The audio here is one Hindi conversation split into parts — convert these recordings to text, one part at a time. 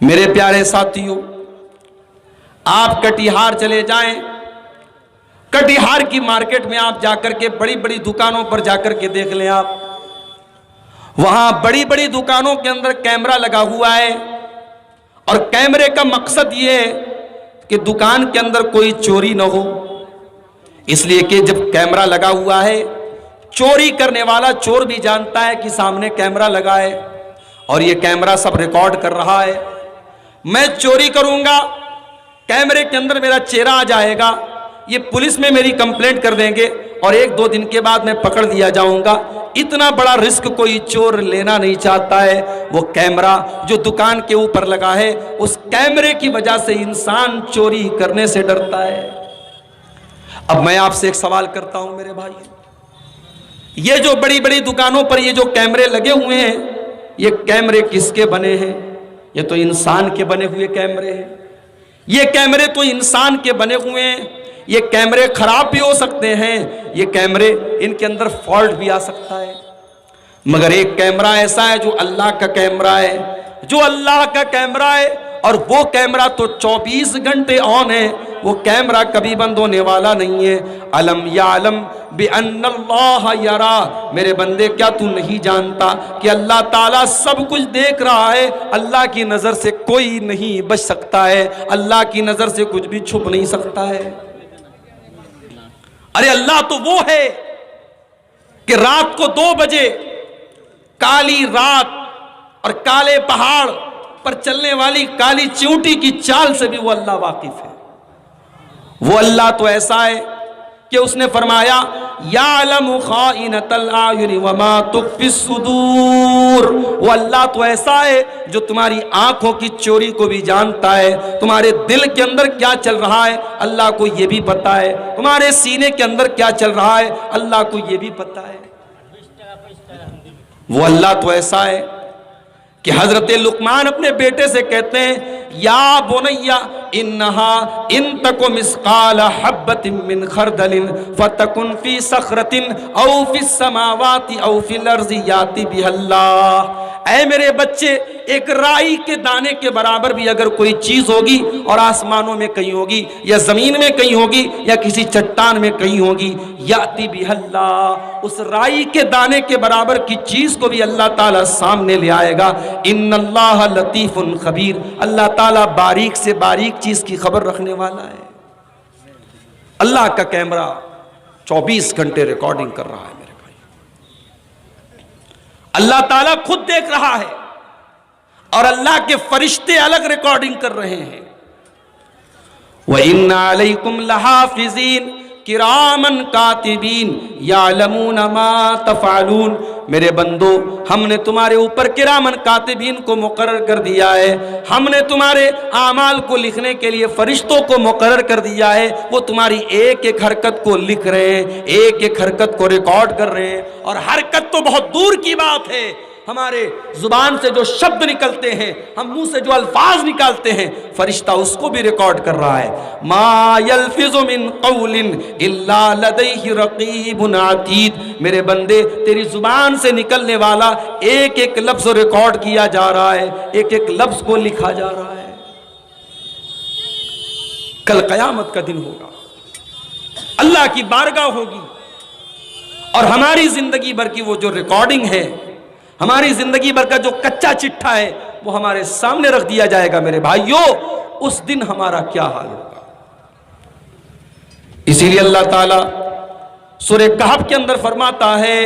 मेरे प्यारे साथियों, आप कटिहार चले जाएं, कटिहार की मार्केट में आप जाकर के बड़ी बड़ी दुकानों पर जाकर के देख लें आप, वहां बड़ी बड़ी दुकानों के अंदर कैमरा लगा हुआ है। और कैमरे का मकसद ये है कि दुकान के अंदर कोई चोरी ना हो, इसलिए कि जब कैमरा लगा हुआ है, चोरी करने वाला चोर भी जानता है कि सामने कैमरा लगा है और ये कैमरा सब रिकॉर्ड कर रहा है। मैं चोरी करूंगा, कैमरे के अंदर मेरा चेहरा आ जाएगा, ये पुलिस में मेरी कंप्लेंट कर देंगे और 1-2 दिन के बाद मैं पकड़ लिया जाऊंगा। इतना बड़ा रिस्क कोई चोर लेना नहीं चाहता है। वो कैमरा जो दुकान के ऊपर लगा है, उस कैमरे की वजह से इंसान चोरी करने से डरता है। अब मैं आपसे एक सवाल करता हूं मेरे भाई, ये जो बड़ी बड़ी दुकानों पर ये जो कैमरे लगे हुए हैं, ये कैमरे किसके बने हैं? ये तो इंसान के बने हुए कैमरे हैं। ये कैमरे तो इंसान के बने हुए हैं। ये कैमरे खराब भी हो सकते हैं, ये कैमरे इनके अंदर फॉल्ट भी आ सकता है, मगर एक कैमरा ऐसा है जो अल्लाह का कैमरा है, जो अल्लाह का कैमरा है। और वो कैमरा तो 24 घंटे ऑन है, वो कैमरा कभी बंद होने वाला नहीं है। अलम यालम बिअन्नल्लाह यरा, मेरे बंदे क्या तू नहीं जानता कि अल्लाह ताला सब कुछ देख रहा है। अल्लाह की नजर से कोई नहीं बच सकता है, अल्लाह की नजर से कुछ भी छुप नहीं सकता है। अरे अल्लाह तो वो है कि रात को 2 बजे काली रात और काले पहाड़ पर चलने वाली काली चींटी की चाल से भी वो अल्लाह वाकिफ है। वो अल्लाह तो ऐसा है कि उसने फरमाया यालमु खाइनतल आयुनि वमा तुख्फिस सुदूर। वो अल्लाह तो ऐसा है जो तुम्हारी आंखों की चोरी को भी जानता है। तुम्हारे दिल के अंदर क्या चल रहा है अल्लाह को ये भी पता है, तुम्हारे सीने के अंदर क्या चल रहा है अल्लाह को ये भी पता है। वो अल्लाह तो ऐसा है कि हजरत लुकमान अपने बेटे से कहते हैं या बुनैया इन्नहा इन तको मिस्काल हब्बतिन मिन खरदलिन फतकुन फी सखरतिन औ फिस समावाति औ फिल अर्ज़ि याति बिहल्लाह। ऐ मेरे बच्चे, एक राई के दाने के बराबर भी अगर कोई चीज होगी और आसमानों में कहीं होगी या जमीन में कहीं होगी या किसी चट्टान में कहीं होगी, याति बिहल्लाह, उस राई के दाने के बराबर की चीज को भी अल्लाह ताला सामने ले आएगा। इन्नल्लाह लतीफुन खबीर, अल्लाह ताला बारीक से बारीक चीज की खबर रखने वाला है। अल्लाह का कैमरा 24 घंटे रिकॉर्डिंग कर रहा है मेरे भाई। अल्लाह ताला खुद देख रहा है और अल्लाह के फरिश्ते अलग रिकॉर्डिंग कर रहे हैं। व इन्ना अलैकुम लहाफिजीन किरामन कातिबीन यालमून मा तफअलून। मेरे बंदो, हमने तुम्हारे ऊपर किरामन कातिबीन को मुकर्रर कर दिया है। हमने तुम्हारे आमाल को लिखने के लिए फरिश्तों को मुकर्रर कर दिया है। वो तुम्हारी एक एक हरकत को लिख रहे हैं, एक एक हरकत को रिकॉर्ड कर रहे हैं। और हरकत तो बहुत दूर की बात है, हमारे जुबान से जो शब्द निकलते हैं, हम मुंह से जो अल्फाज निकालते हैं, फरिश्ता उसको भी रिकॉर्ड कर रहा है। मा यल्फिज़ु मिन क़ौलिन इल्ला लदैहि रक़ीबुन अतीद। मेरे बंदे, तेरी जुबान से निकलने वाला एक एक लफ्ज रिकॉर्ड किया जा रहा है, एक एक लफ्ज को लिखा जा रहा है। कल क़यामत का दिन होगा, अल्लाह की बारगाह होगी और हमारी जिंदगी भर की वो जो रिकॉर्डिंग है, हमारी जिंदगी भर का जो कच्चा चिट्ठा है, वो हमारे सामने रख दिया जाएगा। मेरे भाइयों, उस दिन हमारा क्या हाल होगा। इसीलिए अल्लाह ताला सूरह कहफ के अंदर फरमाता है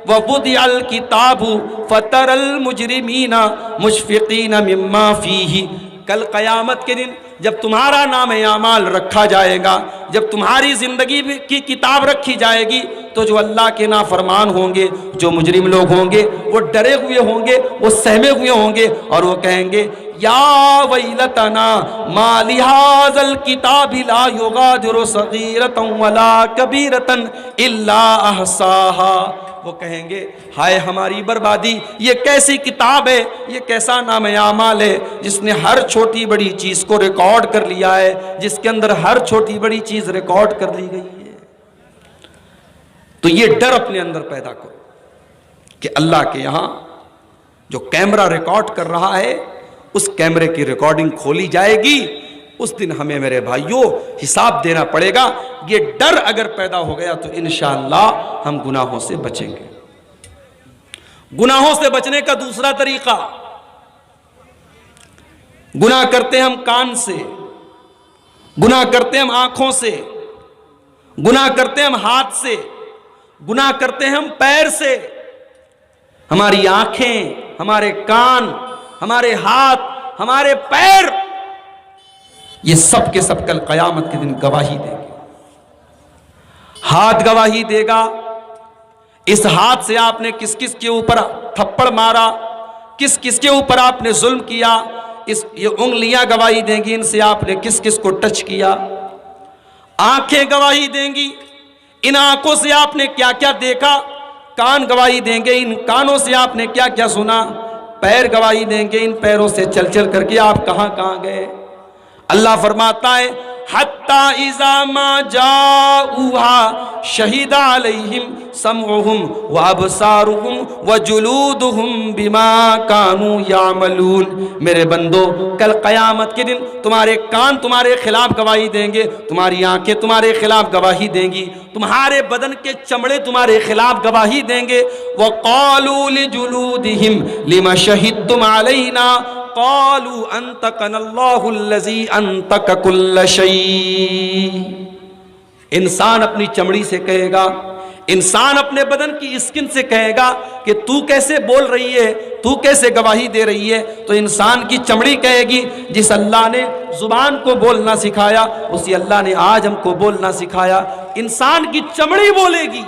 ववुदिअल किताबु फतरल मुजरिमीना मुशफिकीना मिम्मा फीही। कल क़यामत के दिन जब तुम्हारा नाम आमाल रखा जाएगा, जब तुम्हारी जिंदगी की किताब रखी जाएगी, तो जो अल्लाह के नाफरमान होंगे, जो मुजरिम लोग होंगे, वो डरे हुए होंगे, वो सहमे हुए होंगे और वो कहेंगे या वैलतना मा लिहाज़ल किताबि ला युगादिरु सगीरतन वला कबीरतन इल्ला अहसाहा। वो कहेंगे हाय हमारी बर्बादी, ये कैसी किताब है, ये कैसा नाम आमाल है जिसने हर छोटी बड़ी चीज को रिकॉर्ड कर लिया है, जिसके अंदर हर छोटी बड़ी चीज रिकॉर्ड कर ली गई है। तो ये डर अपने अंदर पैदा करो कि अल्लाह के यहां जो कैमरा रिकॉर्ड कर रहा है उस कैमरे की रिकॉर्डिंग खोली जाएगी। उस दिन हमें मेरे भाइयों हिसाब देना पड़ेगा। ये डर अगर पैदा हो गया तो इंशाअल्लाह हम गुनाहों से बचेंगे। गुनाहों से बचने का दूसरा तरीका, गुनाह करते हैं हम कान से, गुनाह करते हैं हम आंखों से, गुनाह करते हैं हम हाथ से, गुनाह करते हैं हम पैर से। हमारी आंखें, हमारे कान, हमारे हाथ, हमारे पैर, ये सब के सब कल कयामत के दिन गवाही देंगे। हाथ गवाही देगा, इस हाथ से आपने किस किस के ऊपर थप्पड़ मारा, किस किस के ऊपर आपने जुल्म किया। ये उंगलियां गवाही देंगी, इनसे आपने किस किस को टच किया। आंखें गवाही देंगी, इन आंखों से आपने क्या क्या देखा। कान गवाही देंगे, इन कानों से आपने क्या क्या सुना। पैर गवाही देंगे, इन पैरों से चल चल करके आप कहां कहां गए। अल्लाह फरमाता है हत्ता इज़ा मा जाऊहा शहीदा अलैहिम समउहुम व अबसारुहुम व जुलूदुहुम बिमा कानू यामलून। मेरे बंदो, कल क़यामत के दिन तुम्हारे कान तुम्हारे खिलाफ गवाही देंगे, तुम्हारी आंखें तुम्हारे खिलाफ गवाही देंगी, तुम्हारे बदन के चमड़े तुम्हारे खिलाफ गवाही देंगे। व क़ालू लिजुलूदिहिम लिमा शहिदतुम अलैना क़ालू अंतक़नल्लाहुल्लज़ी अंतक़ कुल्ल शै। इंसान अपनी चमड़ी से कहेगा, इंसान अपने बदन की स्किन से कहेगा कि तू कैसे बोल रही है, तू कैसे गवाही दे रही है। तो इंसान की चमड़ी कहेगी, जिस अल्लाह ने जुबान को बोलना सिखाया उसी अल्लाह ने आज हमको बोलना सिखाया। इंसान की चमड़ी बोलेगी,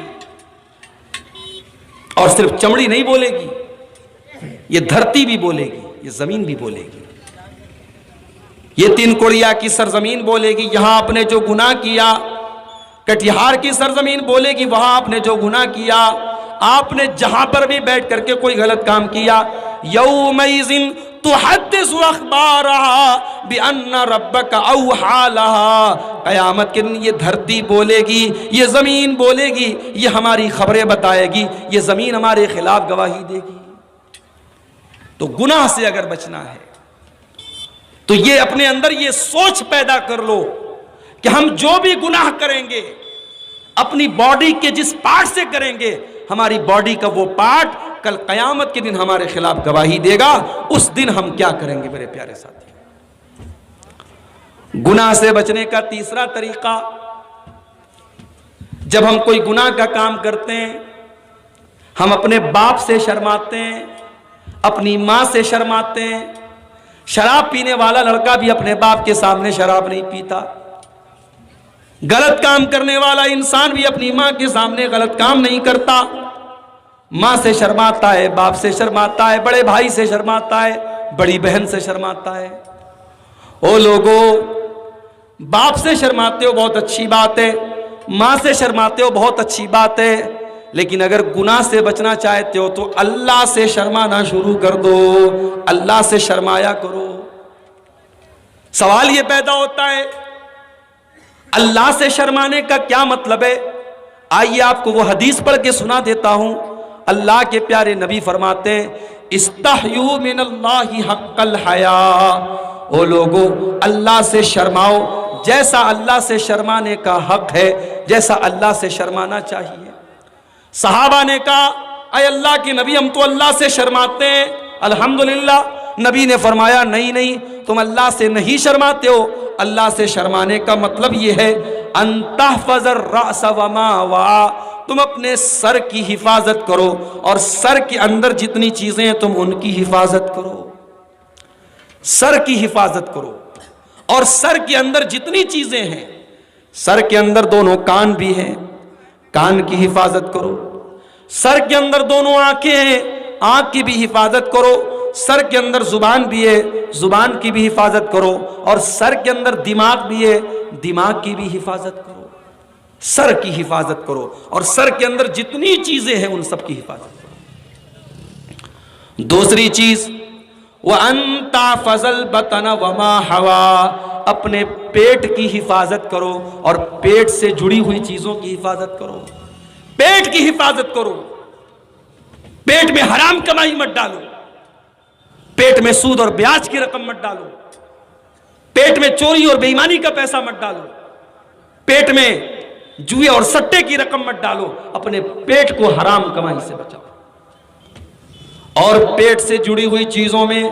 और सिर्फ चमड़ी नहीं बोलेगी, ये धरती भी बोलेगी, ये जमीन भी बोलेगी, ये तीन कोड़िया की सरजमीन बोलेगी, यहां आपने जो गुनाह किया। कटिहार की सरजमीन बोलेगी, वहां आपने जो गुनाह किया, आपने जहां पर भी बैठ करके कोई गलत काम किया। यौमइज़िन तुहद्दिसु अख़बारहा बिअन्ना रब्बका औहा लहा। क़यामत के दिन ये धरती बोलेगी, ये ज़मीन बोलेगी, ये हमारी खबरें बताएगी, ये ज़मीन हमारे खिलाफ गवाही देगी। तो गुनाह से अगर बचना है तो ये अपने अंदर ये सोच पैदा कर लो कि हम जो भी गुनाह करेंगे अपनी बॉडी के जिस पार्ट से करेंगे, हमारी बॉडी का वो पार्ट कल कयामत के दिन हमारे खिलाफ गवाही देगा। उस दिन हम क्या करेंगे मेरे प्यारे साथी। गुनाह से बचने का तीसरा तरीका, जब हम कोई गुनाह का काम करते हैं, हम अपने बाप से शर्माते हैं, अपनी मां से शर्माते हैं। शराब पीने वाला लड़का भी अपने बाप के सामने शराब नहीं पीता। गलत काम करने वाला इंसान भी अपनी मां के सामने गलत काम नहीं करता। मां से शर्माता है, बाप से शर्माता है, बड़े भाई से शर्माता है, बड़ी बहन से शर्माता है। ओ लोगों, बाप से शर्माते हो बहुत अच्छी बात है, मां से शर्माते हो बहुत अच्छी बात है, लेकिन अगर गुनाह से बचना चाहते हो तो अल्लाह से शर्माना शुरू कर दो, अल्लाह से शर्माया करो। सवाल यह पैदा होता है, अल्लाह से शर्माने का क्या मतलब है? आइए आपको वो हदीस पढ़ के सुना देता हूं। अल्लाह के प्यारे नबी फरमाते हैं, इस्तहयू मिनल्लाहि हक्कल हया। ओ लोगो, अल्लाह से शर्माओ जैसा अल्लाह से शर्माने का हक है, जैसा अल्लाह से शर्माना चाहिए। सहाबा ने कहा, अय अल्लाह के नबी, हम तो अल्लाह से शर्माते हैं। अल्हम्दुलिल्लाह। नबी ने फरमाया, नहीं नहीं, तुम अल्लाह से नहीं शर्माते हो। अल्लाह से शर्माने का मतलब यह है अंतहफज़र रअस वमा वा, तुम अपने सर की हिफाजत करो और सर के अंदर जितनी चीजें हैं तुम उनकी हिफाजत करो। सर की हिफाजत करो और सर के अंदर जितनी चीजें हैं, सर के अंदर दोनों कान भी हैं, कान की हिफाजत करो। सर के अंदर दोनों आंखें हैं, आंख की भी हिफाजत करो। सर के अंदर जुबान भी है, जुबान की भी हिफाजत करो। और सर के अंदर दिमाग भी है, दिमाग की भी हिफाजत करो। सर की हिफाजत करो और सर के अंदर जितनी चीजें हैं उन सब की हिफाजत करो। दूसरी चीज, वह अंता फजल बतन वमा हवा, अपने पेट की हिफाजत करो और पेट से जुड़ी हुई चीजों की हिफाजत करो। पेट की हिफाजत करो, पेट में हराम कमाई मत डालो। पेट में सूद और ब्याज की रकम मत डालो, पेट में चोरी और बेईमानी का पैसा मत डालो, पेट में जुए और सट्टे की रकम मत डालो। अपने पेट को हराम कमाई से बचाओ। और पेट से जुड़ी हुई चीजों में